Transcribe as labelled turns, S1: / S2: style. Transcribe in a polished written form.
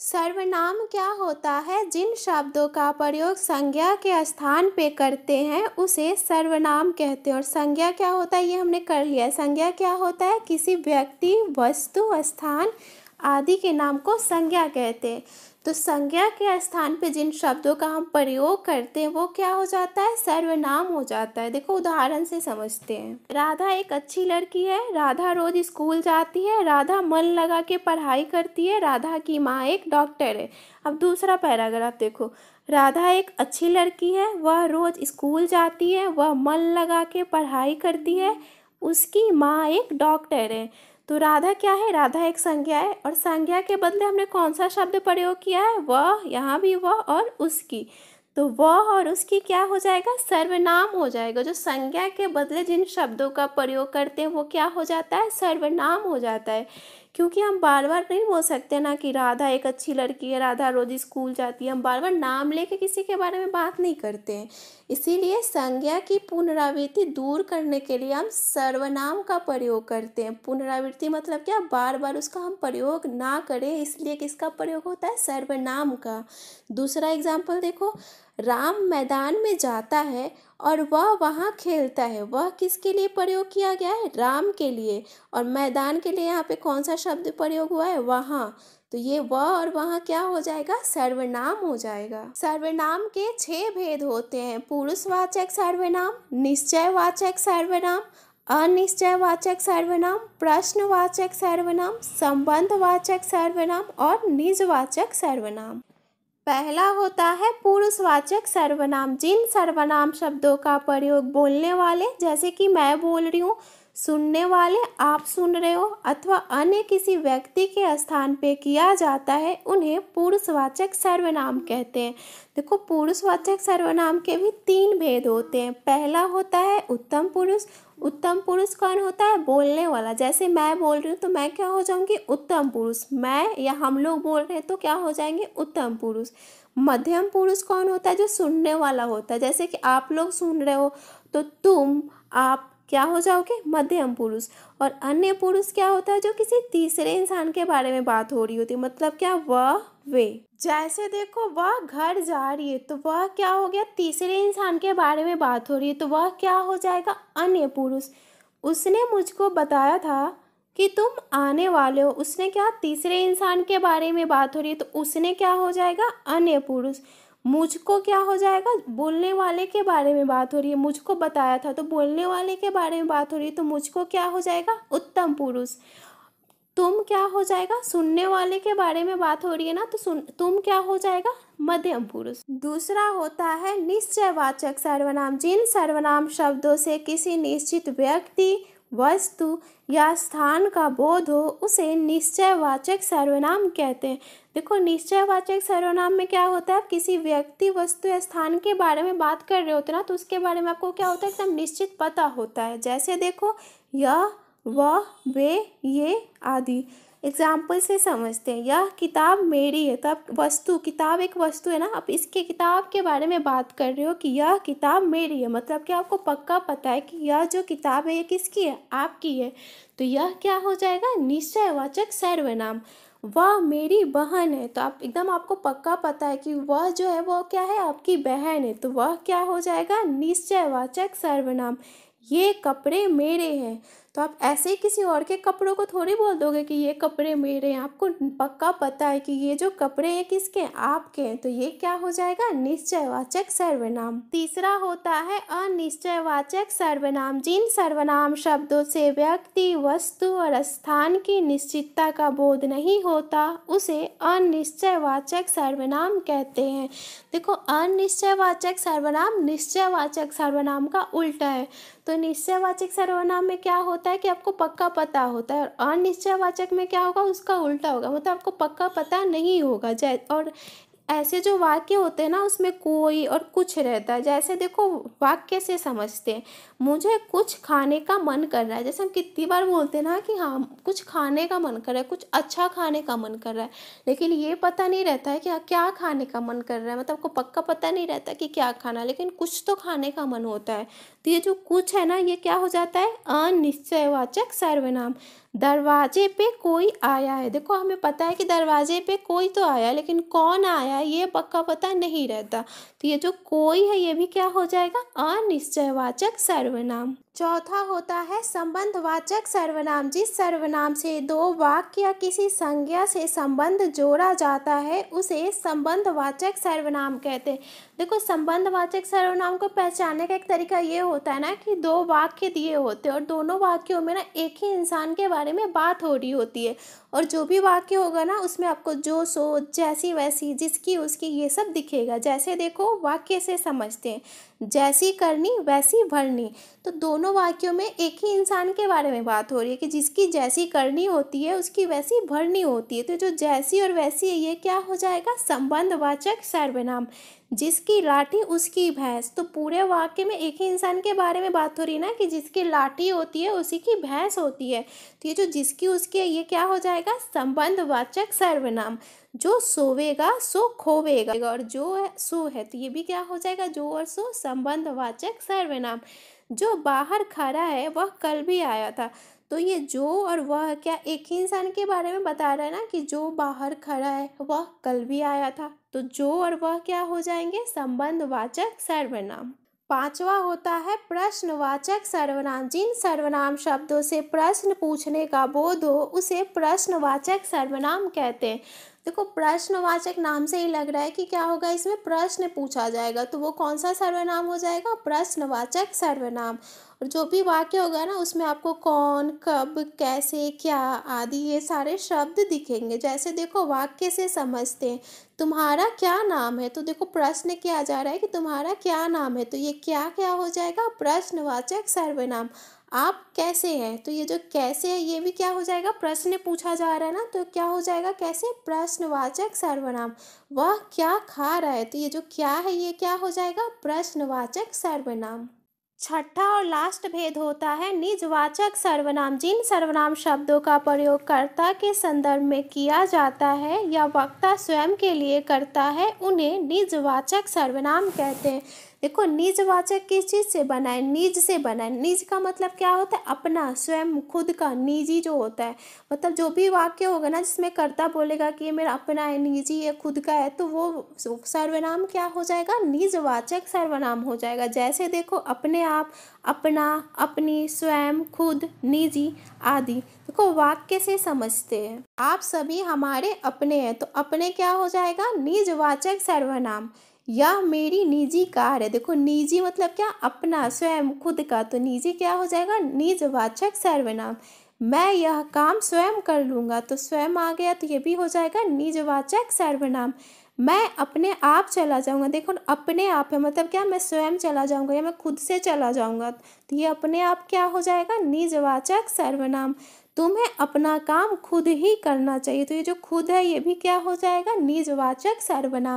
S1: सर्वनाम क्या होता है? जिन शब्दों का प्रयोग संज्ञा के स्थान पे करते हैं उसे सर्वनाम कहते हैं। और संज्ञा क्या होता है ये हमने कर लिया है। संज्ञा क्या होता है? किसी व्यक्ति, वस्तु, स्थान आदि के नाम को संज्ञा कहते हैं। तो संज्ञा के स्थान पे जिन शब्दों का हम प्रयोग करते हैं वो क्या हो जाता है? सर्वनाम हो जाता है। देखो उदाहरण से समझते हैं। राधा एक अच्छी लड़की है। राधा रोज स्कूल जाती है। राधा मन लगा के पढ़ाई करती है। राधा की माँ एक डॉक्टर है। अब दूसरा पैराग्राफ देखो। राधा एक अच्छी लड़की है। वह रोज स्कूल जाती है। वह मन लगा के पढ़ाई करती है। उसकी माँ एक डॉक्टर है। तो राधा क्या है? राधा एक संज्ञा है और संज्ञा के बदले हमने कौन सा शब्द प्रयोग किया है? वह, यहाँ भी वह और उसकी। तो वह और उसकी क्या हो जाएगा? सर्वनाम हो जाएगा। जो संज्ञा के बदले जिन शब्दों का प्रयोग करते हैं वो क्या हो जाता है? सर्वनाम हो जाता है। क्योंकि हम बार बार नहीं बोल सकते ना कि राधा एक अच्छी लड़की है, राधा रोज स्कूल जाती है। हम बार बार नाम लेके किसी के बारे में बात नहीं करते हैं। इसीलिए संज्ञा की पुनरावृत्ति दूर करने के लिए हम सर्वनाम का प्रयोग करते हैं। पुनरावृत्ति मतलब क्या? बार बार उसका हम प्रयोग ना करें, इसलिए किसका प्रयोग होता है? सर्वनाम का। दूसरा एग्जाम्पल देखो। राम मैदान में जाता है और वह वहाँ खेलता है। वह किसके लिए प्रयोग किया गया है? राम के लिए। और मैदान के लिए यहाँ पे कौन सा शब्द प्रयोग हुआ है? वहाँ। तो ये वह और वहाँ क्या हो जाएगा? सर्वनाम हो जाएगा। सर्वनाम के 6 भेद होते हैं। पुरुषवाचक सर्वनाम, निश्चयवाचक सर्वनाम, अनिश्चयवाचक सर्वनाम, प्रश्नवाचक सर्वनाम, संबंधवाचक सर्वनाम और निजवाचक सर्वनाम। पहला होता है पुरुषवाचक सर्वनाम। जिन सर्वनाम शब्दों का प्रयोग बोलने वाले, जैसे कि मैं बोल रही हूँ, सुनने वाले, आप सुन रहे हो, अथवा अन्य किसी व्यक्ति के स्थान पे किया जाता है, उन्हें पुरुषवाचक सर्वनाम कहते हैं। देखो पुरुषवाचक सर्वनाम के भी 3 भेद होते हैं। पहला होता है उत्तम पुरुष। उत्तम पुरुष कौन होता है? बोलने वाला। जैसे मैं बोल रही हूँ तो मैं क्या हो जाऊंगी? उत्तम पुरुष। मैं या हम लोग बोल रहे हैं तो क्या हो जाएंगे? उत्तम पुरुष। मध्यम पुरुष कौन होता है? जो सुनने वाला होता है। जैसे कि आप लोग सुन रहे हो तो तुम, आप क्या हो जाओगे? मध्यम पुरुष। और अन्य पुरुष क्या होता है? जो किसी तीसरे इंसान के बारे में बात हो रही होती है। मतलब क्या? वह, वे। जैसे देखो वह घर जा रही है तो वह क्या हो गया? तीसरे इंसान के बारे में बात हो रही है तो वह क्या हो जाएगा? अन्य पुरुष। उसने मुझको बताया था कि तुम आने वाले हो। उसने क्या? तीसरे इंसान के बारे में बात हो रही है तो उसने क्या हो जाएगा? अन्य पुरुष। मुझको क्या हो जाएगा? बोलने वाले के बारे में बात हो रही है। मुझको बताया था तो बोलने वाले के बारे में बात हो रही है तो मुझको क्या हो जाएगा? उत्तम पुरुष। तुम क्या हो जाएगा? सुनने वाले के बारे में बात हो रही है ना, तो तुम क्या हो जाएगा? मध्यम पुरुष। दूसरा होता है निश्चयवाचक सर्वनाम। जिन सर्वनाम शब्दों से किसी निश्चित व्यक्ति, वस्तु या स्थान का बोध हो उसे निश्चयवाचक सर्वनाम कहते हैं। देखो निश्चयवाचक सर्वनाम में क्या होता है? किसी व्यक्ति, वस्तु या स्थान के बारे में बात कर रहे होते ना, तो उसके बारे में आपको क्या होता है? एकदम निश्चित पता होता है। जैसे देखो यह, वह, वे, ये आदि। एग्जाम्पल से समझते हैं। यह किताब मेरी है। तब वस्तु, किताब एक वस्तु है ना, आप इसके किताब के बारे में बात कर रहे हो कि यह किताब मेरी है। मतलब कि आपको पक्का पता है कि यह जो किताब है ये किसकी है? आपकी है। तो यह क्या हो जाएगा? निश्चयवाचक सर्वनाम। वह मेरी बहन है तो आप एकदम, आपको पक्का पता है कि वह जो है वो क्या है? आपकी बहन है। तो वह क्या हो जाएगा? निश्चयवाचक सर्वनाम। ये कपड़े मेरे हैं। तो आप ऐसे ही किसी और के कपड़ों को थोड़ी बोल दोगे कि ये कपड़े मेरे हैं। आपको पक्का पता है कि ये जो कपड़े हैं किसके हैं? आपके हैं। तो ये क्या हो जाएगा? निश्चयवाचक सर्वनाम। तीसरा होता है अनिश्चयवाचक सर्वनाम। जिन सर्वनाम शब्दों से व्यक्ति, वस्तु और स्थान की निश्चितता का बोध नहीं होता उसे अनिश्चयवाचक सर्वनाम कहते हैं। देखो अनिश्चयवाचक सर्वनाम निश्चयवाचक सर्वनाम का उल्टा है। तो निश्चयवाचक सर्वनाम में क्या होता है कि आपको पक्का पता होता है, और अनिश्चयवाचक में क्या होगा? उसका उल्टा होगा। मतलब आपको पक्का पता नहीं होगा। और ऐसे जो वाक्य होते हैं ना उसमें कोई और कुछ रहता है। जैसे देखो वाक्य से समझते हैं। मुझे कुछ खाने का मन कर रहा है। जैसे हम कितनी बार बोलते हैं ना कि हाँ कुछ खाने का मन कर रहा है, कुछ अच्छा खाने का मन कर रहा है, लेकिन ये पता नहीं रहता है कि क्या खाने का मन कर रहा है। मतलब आपको पक्का पता नहीं रहता कि क्या खाना, लेकिन कुछ तो खाने का मन होता है। तो तो ये जो कुछ है ना, ये क्या हो जाता है, अनिश्चयवाचक सर्वनाम। दरवाजे पे कोई आया है, देखो हमें पता है कि दरवाजे पे कोई तो आया, लेकिन कौन आया ये पक्का पता नहीं रहता। तो ये जो कोई है ये भी क्या हो जाएगा, अनिश्चयवाचक सर्वनाम। चौथा होता है संबंधवाचक सर्वनाम। जिस सर्वनाम से दो वाक्य या किसी संज्ञा से संबंध जोड़ा जाता है उसे संबंधवाचक सर्वनाम कहते हैं। देखो संबंधवाचक सर्वनाम को पहचानने का एक तरीका ये होता है ना कि दो वाक्य दिए होते हैं और दोनों वाक्यों में ना एक ही इंसान के बारे में बात हो रही होती है, और जो भी वाक्य होगा ना उसमें आपको जो सो, जैसी वैसी, जिसकी उसकी, ये सब दिखेगा। जैसे देखो वाक्य से समझते हैं, जैसी करनी वैसी भरनी। तो दोनों वाक्यों में एक ही इंसान के बारे में बात हो रही है कि जिसकी जैसी करनी होती है उसकी वैसी भरनी होती है। तो जो जैसी और वैसी है ये क्या हो जाएगा, संबंधवाचक सर्वनाम। जिसकी लाठी उसकी भैंस, तो पूरे वाक्य में एक ही इंसान के बारे में बात हो रही है ना कि जिसकी लाठी होती है उसी की भैंस होती है। तो ये जो जिसकी उसकी है ये क्या हो जाएगा, संबंधवाचक सर्वनाम। जो सोवेगा सो खोवेगा, और जो है सो है, तो ये भी क्या हो जाएगा, जो और सो संबंधवाचक सर्वनाम। जो बाहर खड़ा है वह कल भी आया था, तो ये जो और वह क्या एक ही इंसान के बारे में बता रहा है ना कि जो बाहर खड़ा है वह कल भी आया था। तो जो और वह क्या हो जाएंगे, संबंधवाचक सर्वनाम। पांचवा होता है प्रश्नवाचक सर्वनाम। जिन सर्वनाम शब्दों से प्रश्न पूछने का बोध हो उसे प्रश्नवाचक सर्वनाम कहते हैं। देखो प्रश्नवाचक नाम से ही लग रहा है कि क्या होगा, इसमें प्रश्न पूछा जाएगा, तो वो कौन सा सर्वनाम हो जाएगा, प्रश्नवाचक सर्वनाम। और जो भी वाक्य होगा ना उसमें आपको कौन, कब, कैसे, क्या आदि ये सारे शब्द दिखेंगे। जैसे देखो वाक्य से समझते हैं, तुम्हारा क्या नाम है, तो देखो प्रश्न किया जा रहा है कि तुम्हारा क्या नाम है, तो ये क्या क्या हो जाएगा, प्रश्नवाचक सर्वनाम। आप कैसे हैं, तो ये जो कैसे है ये भी क्या हो जाएगा, प्रश्न पूछा जा रहा है ना, तो क्या हो जाएगा, कैसे, प्रश्नवाचक सर्वनाम। वह क्या खा रहा है, तो ये जो क्या है ये क्या हो जाएगा, प्रश्नवाचक सर्वनाम। छठा और लास्ट भेद होता है निजवाचक सर्वनाम। जिन सर्वनाम शब्दों का प्रयोग कर्ता के संदर्भ में किया जाता है या वक्ता स्वयं के लिए करता है उन्हें निजवाचक सर्वनाम कहते हैं। देखो निजवाचक किस चीज़ से बना है, निज से बना है। निज का मतलब क्या होता है, अपना, स्वयं, खुद का। निजी जो होता है मतलब जो भी वाक्य होगा ना जिसमें कर्ता बोलेगा कि ये मेरा अपना है, निजी है, खुद का है, तो वो सर्वनाम क्या हो जाएगा, निजवाचक सर्वनाम हो जाएगा। जैसे देखो अपने आप, अपना, अपनी, स्वयं, खुद, निजी आदि। देखो वाक्य से समझते हैं, आप सभी हमारे अपने हैं, तो अपने क्या हो जाएगा, निजवाचक सर्वनाम। यह मेरी निजी कार है, देखो निजी मतलब क्या, अपना, स्वयं, खुद का, तो निजी क्या हो जाएगा, निजवाचक सर्वनाम। मैं यह काम स्वयं कर लूँगा, तो स्वयं आ गया, तो ये भी हो जाएगा निजवाचक सर्वनाम। मैं अपने आप चला जाऊँगा, देखो अपने आप है मतलब क्या, मैं स्वयं चला जाऊँगा या मैं खुद से चला जाऊँगा, तो ये अपने आप क्या हो जाएगा, निजवाचक सर्वनाम। तुम्हें अपना काम खुद ही करना चाहिए, तो ये जो खुद है ये भी क्या हो जाएगा, निजवाचक सर्वनाम।